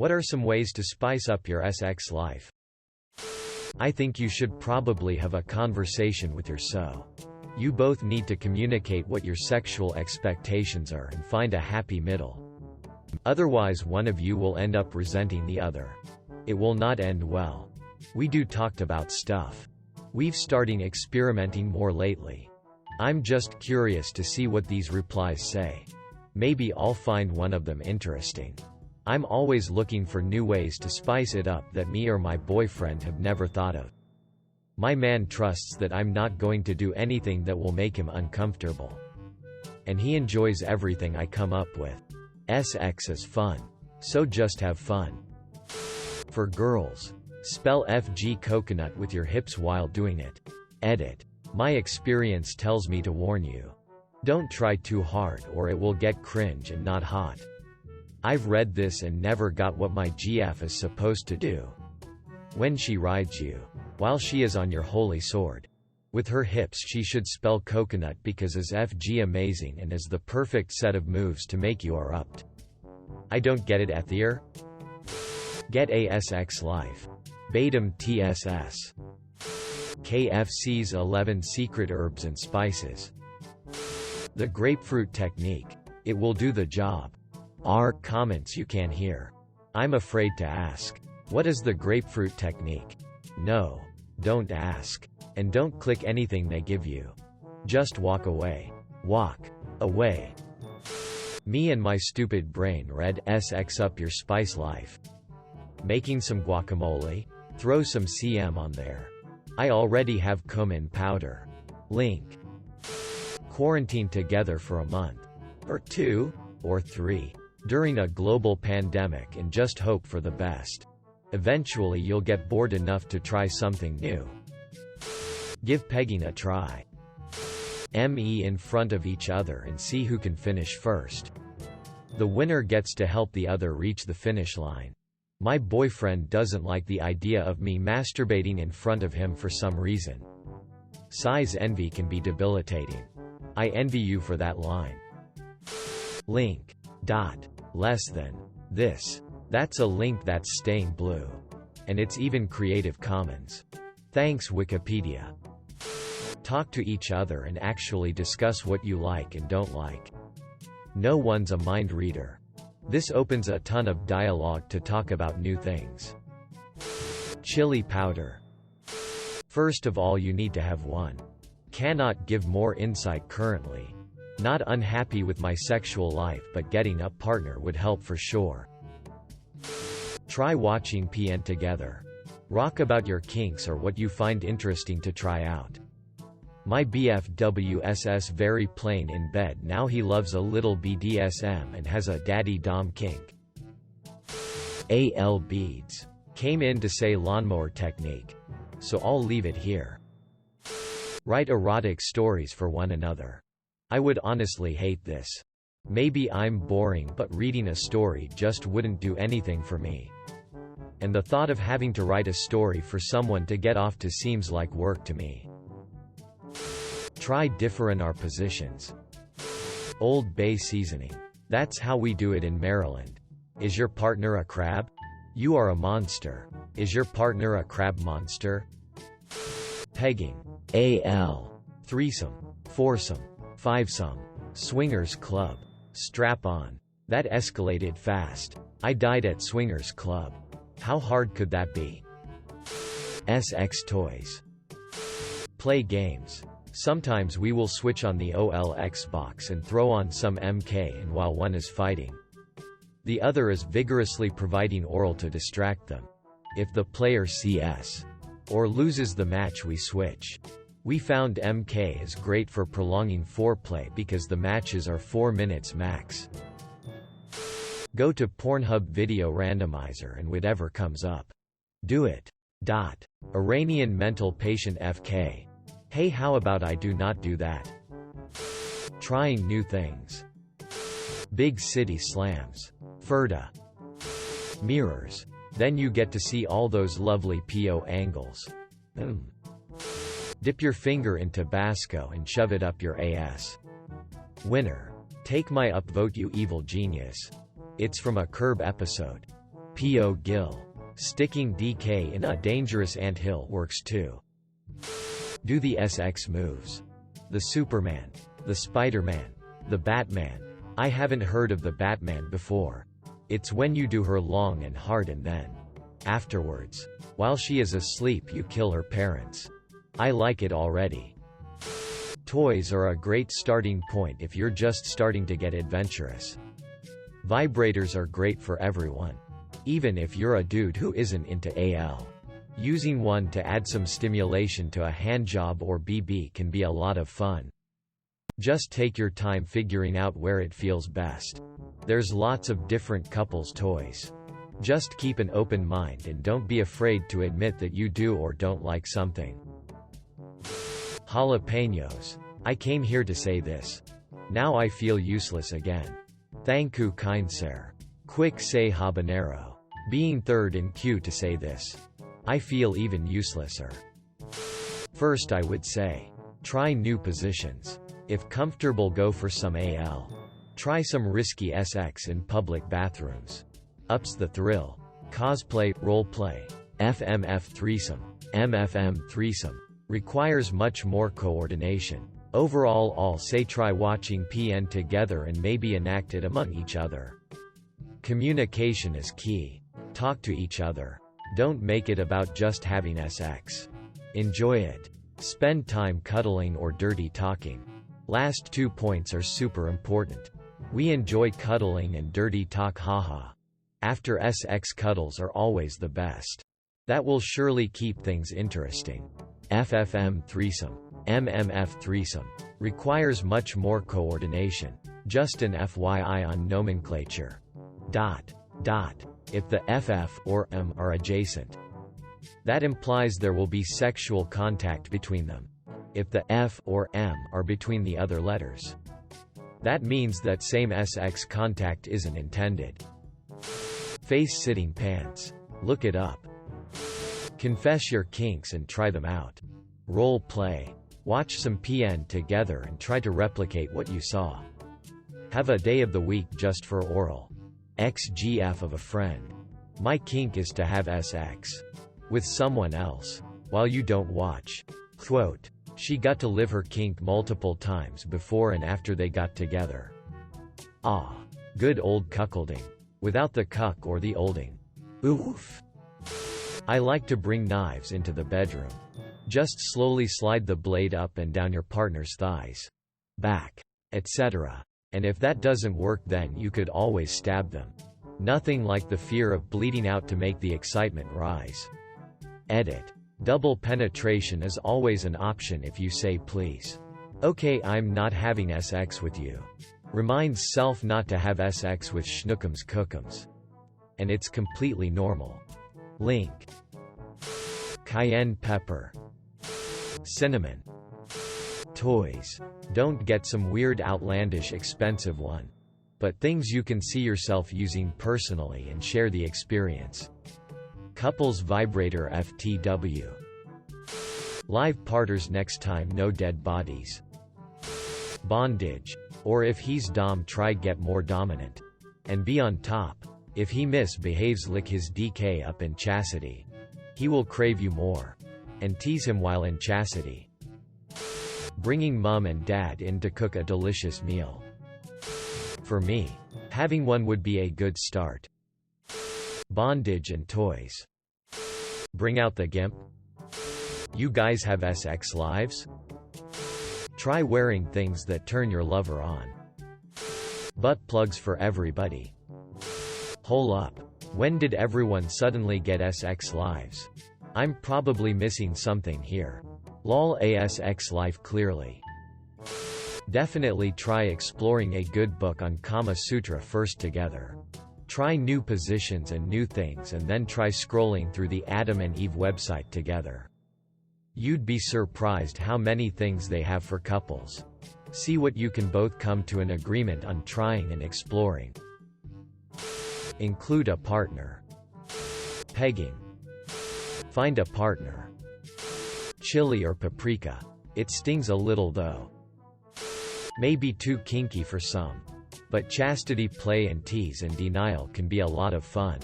What are some ways to spice up your SX life? I think you should probably have a conversation with your SO. You both need to communicate what your sexual expectations are and find a happy middle. Otherwise, one of you will end up resenting the other. It will not end well. We do talked about stuff. We've starting experimenting more lately. I'm just curious to see what these replies say. Maybe I'll find one of them interesting. I'm always looking for new ways to spice it up that me or my boyfriend have never thought of. My man trusts that I'm not going to do anything that will make him uncomfortable. And he enjoys everything I come up with. SX is fun. So just have fun. For girls, spell FG coconut with your hips while doing it. Edit. My experience tells me to warn you. Don't try too hard or it will get cringe and not hot. I've read this and never got what my GF is supposed to do. When she rides you, while she is on your holy sword. With her hips she should spell coconut because is FG amazing and is the perfect set of moves to make you erupt. I don't get it Ethier? Get ASX life. Batum TSS. KFC's 11 secret herbs and spices. The grapefruit technique. It will do the job. Comments you can't hear. I'm afraid to ask. What is the grapefruit technique? No. Don't ask. And don't click anything they give you. Just walk away. Walk away. Me and my stupid brain read SX up your spice life. Making some guacamole? Throw some CM on there. I already have cumin powder. Link. Quarantine together for a month. Or 2. Or 3. During a global pandemic and just hope for the best. Eventually you'll get bored enough to try something new. Give pegging a try. ME in front of each other and see who can finish first. The winner gets to help the other reach the finish line. My boyfriend doesn't like the idea of me masturbating in front of him for some reason. Size envy can be debilitating. I envy you for that line. Link. Less than. This. That's a link that's staying blue. And it's even Creative Commons. Thanks Wikipedia. Talk to each other and actually discuss what you like and don't like. No one's a mind reader. This opens a ton of dialogue to talk about new things. Chili powder. First of all you need to have one. Cannot give more insight currently. Not unhappy with my sexual life but getting a partner would help for sure. Try watching PN together. Rock about your kinks or what you find interesting to try out. My BFWSS very plain in bed now he loves a little BDSM and has a daddy dom kink. AL beads. Came in to say lawnmower technique. So I'll leave it here. Write erotic stories for one another. I would honestly hate this. Maybe I'm boring but reading a story just wouldn't do anything for me. And the thought of having to write a story for someone to get off to seems like work to me. Try different our positions. Old Bay seasoning. That's how we do it in Maryland. Is your partner a crab? You are a monster. Is your partner a crab monster? Pegging. AL. Threesome. Foursome. Fivesome. Swingers club. Strap on. That escalated fast. I died at swingers club. How hard could that be? SX toys. Play games. Sometimes we will switch on the OL Xbox and throw on some MK and while one is fighting, the other is vigorously providing oral to distract them. If the player CS or loses the match we switch. We found MK is great for prolonging foreplay because the matches are 4 minutes max. Go to Pornhub video randomizer and whatever comes up. Do it. Iranian mental patient FK. Hey, how about I do not do that? Trying new things. Big city slams. Ferda. Mirrors. Then you get to see all those lovely PO angles. Dip your finger in Tabasco and shove it up your ass. Winner. Take my upvote you evil genius. It's from a Curb episode. P.O. Gill. Sticking DK in a dangerous anthill works too. Do the SX moves. The Superman. The Spider-Man. The Batman. I haven't heard of the Batman before. It's when you do her long and hard and then, afterwards, while she is asleep, you kill her parents. I like it already. Toys are a great starting point if you're just starting to get adventurous. Vibrators are great for everyone. Even if you're a dude who isn't into AL. Using one to add some stimulation to a handjob or BB can be a lot of fun. Just take your time figuring out where it feels best. There's lots of different couples toys. Just keep an open mind and don't be afraid to admit that you do or don't like something. Jalapenos. I came here to say this. Now I feel useless again. Thank you, kind sir. Quick say habanero. Being third in queue to say this. I feel even uselesser. First I would say, try new positions. If comfortable, go for some AL. Try some risky SX in public bathrooms. Ups the thrill. Cosplay, roleplay. FMF threesome. MFM threesome. Requires much more coordination. Overall, I'll say try watching PN together and maybe enact it among each other. Communication is key. Talk to each other. Don't make it about just having SX. Enjoy it. Spend time cuddling or dirty talking. Last 2 points are super important. We enjoy cuddling and dirty talk, haha. After SX, cuddles are always the best. That will surely keep things interesting. FFM threesome. MMF threesome. Requires much more coordination. Just an FYI on nomenclature. If the FF or M are adjacent, that implies there will be sexual contact between them. If the F or M are between the other letters, that means that same SX contact isn't intended. Face-sitting pants. Look it up. Confess your kinks and try them out. Role play. Watch some PN together and try to replicate what you saw. Have a day of the week just for oral. XGF of a friend. My kink is to have SX with someone else while you don't watch. Quote, she got to live her kink multiple times before and after they got together. Ah, good old cuckolding. Without the cuck or the olding. Oof. I like to bring knives into the bedroom. Just slowly slide the blade up and down your partner's thighs, back, etc. And if that doesn't work, then you could always stab them. Nothing like the fear of bleeding out to make the excitement rise. Edit. Double penetration is always an option if you say please. Okay, I'm not having SX with you. Reminds self not to have SX with schnookums cookums. And it's completely normal. Link. Cayenne pepper. Cinnamon. Toys. Don't get some weird, outlandish, expensive one. But things you can see yourself using personally and share the experience. Couples vibrator FTW. Live parters next time, no dead bodies. Bondage. Or if he's dom, try get more dominant. And be on top. If he misbehaves, lick his DK up in chastity. He will crave you more. And tease him while in chastity. Bringing mom and dad in to cook a delicious meal. For me, having one would be a good start. Bondage and toys. Bring out the gimp. You guys have SX lives? Try wearing things that turn your lover on. Butt plugs for everybody. Hole up. When did everyone suddenly get SX lives? I'm probably missing something here. Lol, ASX life clearly. Definitely try exploring a good book on Kama Sutra first together. Try new positions and new things and then try scrolling through the Adam and Eve website together. You'd be surprised how many things they have for couples. See what you can both come to an agreement on trying and exploring. Include a partner. Pegging. Find a partner. Chili or paprika. It stings a little though. Maybe too kinky for some. But chastity play and tease and denial can be a lot of fun.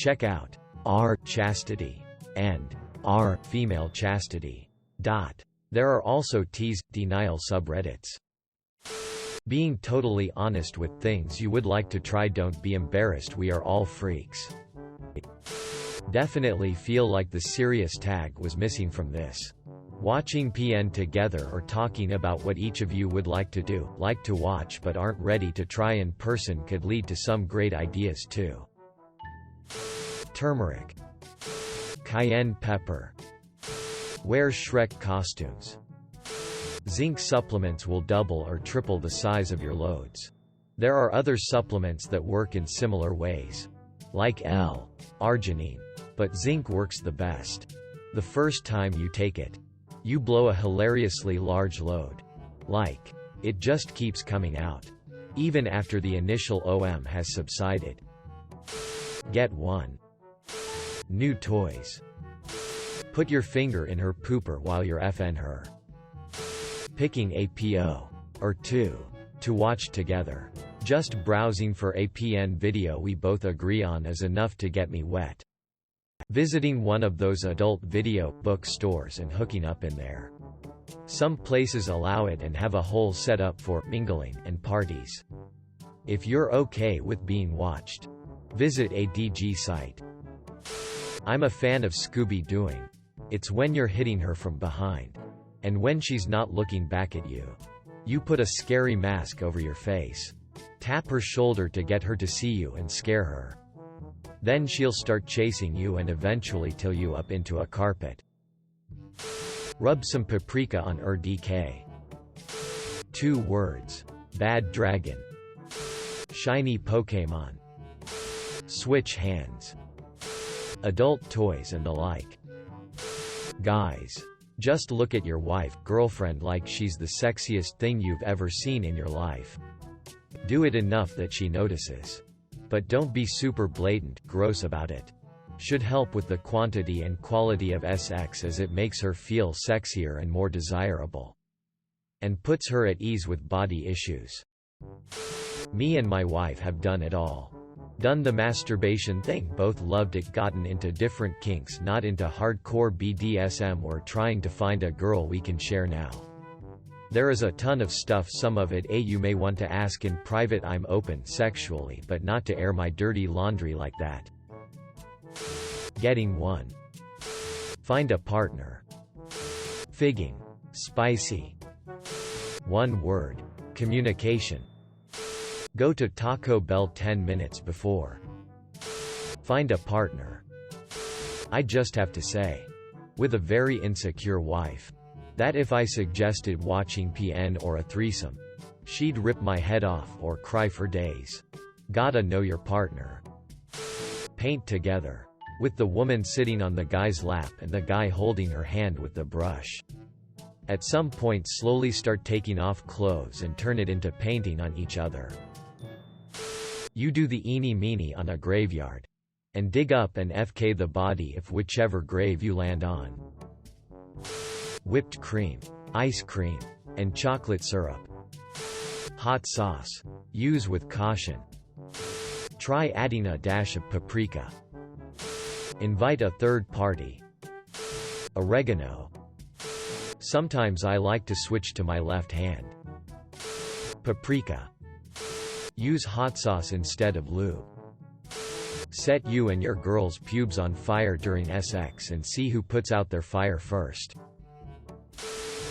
Check out R chastity and R female chastity. There are also T's denial subreddits. Being totally honest with things you would like to try. Don't be embarrassed, we are all freaks. Definitely feel like the serious tag was missing from this. Watching PN together or talking about what each of you would like to do, like to watch but aren't ready to try in person could lead to some great ideas too. Turmeric. Cayenne pepper. Wear Shrek costumes. Zinc supplements will double or triple the size of your loads. There are other supplements that work in similar ways, like L-arginine, but zinc works the best. The first time you take it, you blow a hilariously large load. Like, it just keeps coming out, even after the initial OM has subsided. Get one. New toys. Put your finger in her pooper while you're FN her. Picking a PO or two to watch together. Just browsing for a PN video we both agree on is enough to get me wet. Visiting one of those adult video book stores and hooking up in there. Some places allow it and have a whole setup for mingling and parties. If you're okay with being watched, visit a DG site. I'm a fan of Scooby-Dooing. It's when you're hitting her from behind. And when she's not looking back at you. You put a scary mask over your face. Tap her shoulder to get her to see you and scare her. Then she'll start chasing you and eventually till you up into a carpet. Rub some paprika on her DK. 2 words. Bad dragon. Shiny Pokemon. Switch hands. Adult toys and the like. Guys, just look at your wife, girlfriend like she's the sexiest thing you've ever seen in your life. Do it enough that she notices. But don't be super blatant, gross about it. Should help with the quantity and quality of sex as it makes her feel sexier and more desirable. And puts her at ease with body issues. Me and my wife have done it all. Done the masturbation thing, both loved it, gotten into different kinks, not into hardcore BDSM or trying to find a girl we can share now. There is a ton of stuff, some of it you may want to ask in private. I'm open sexually but not to air my dirty laundry like that. Getting one. Find a partner. Figging. Spicy. 1 word. Communication. Go to Taco Bell 10 minutes before. Find a partner. I just have to say, with a very insecure wife, that if I suggested watching PN or a threesome, she'd rip my head off or cry for days. Gotta know your partner. Paint together. With the woman sitting on the guy's lap and the guy holding her hand with the brush. At some point slowly start taking off clothes and turn it into painting on each other. You do the eeny meeny on a graveyard. And dig up and FK the body if whichever grave you land on. Whipped cream, ice cream, and chocolate syrup. Hot sauce. Use with caution. Try adding a dash of paprika. Invite a third party. Oregano. Sometimes I like to switch to my left hand. Paprika. Use hot sauce instead of lube. Set you and your girl's pubes on fire during sex and see who puts out their fire first.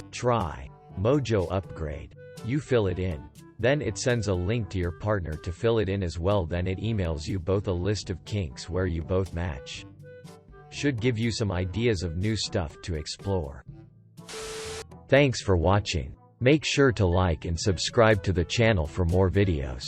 Try Mojo upgrade. You fill it in. Then it sends a link to your partner to fill it in as well. Then it emails you both a list of kinks where you both match. Should give you some ideas of new stuff to explore. Thanks for watching. Make sure to like and subscribe to the channel for more videos.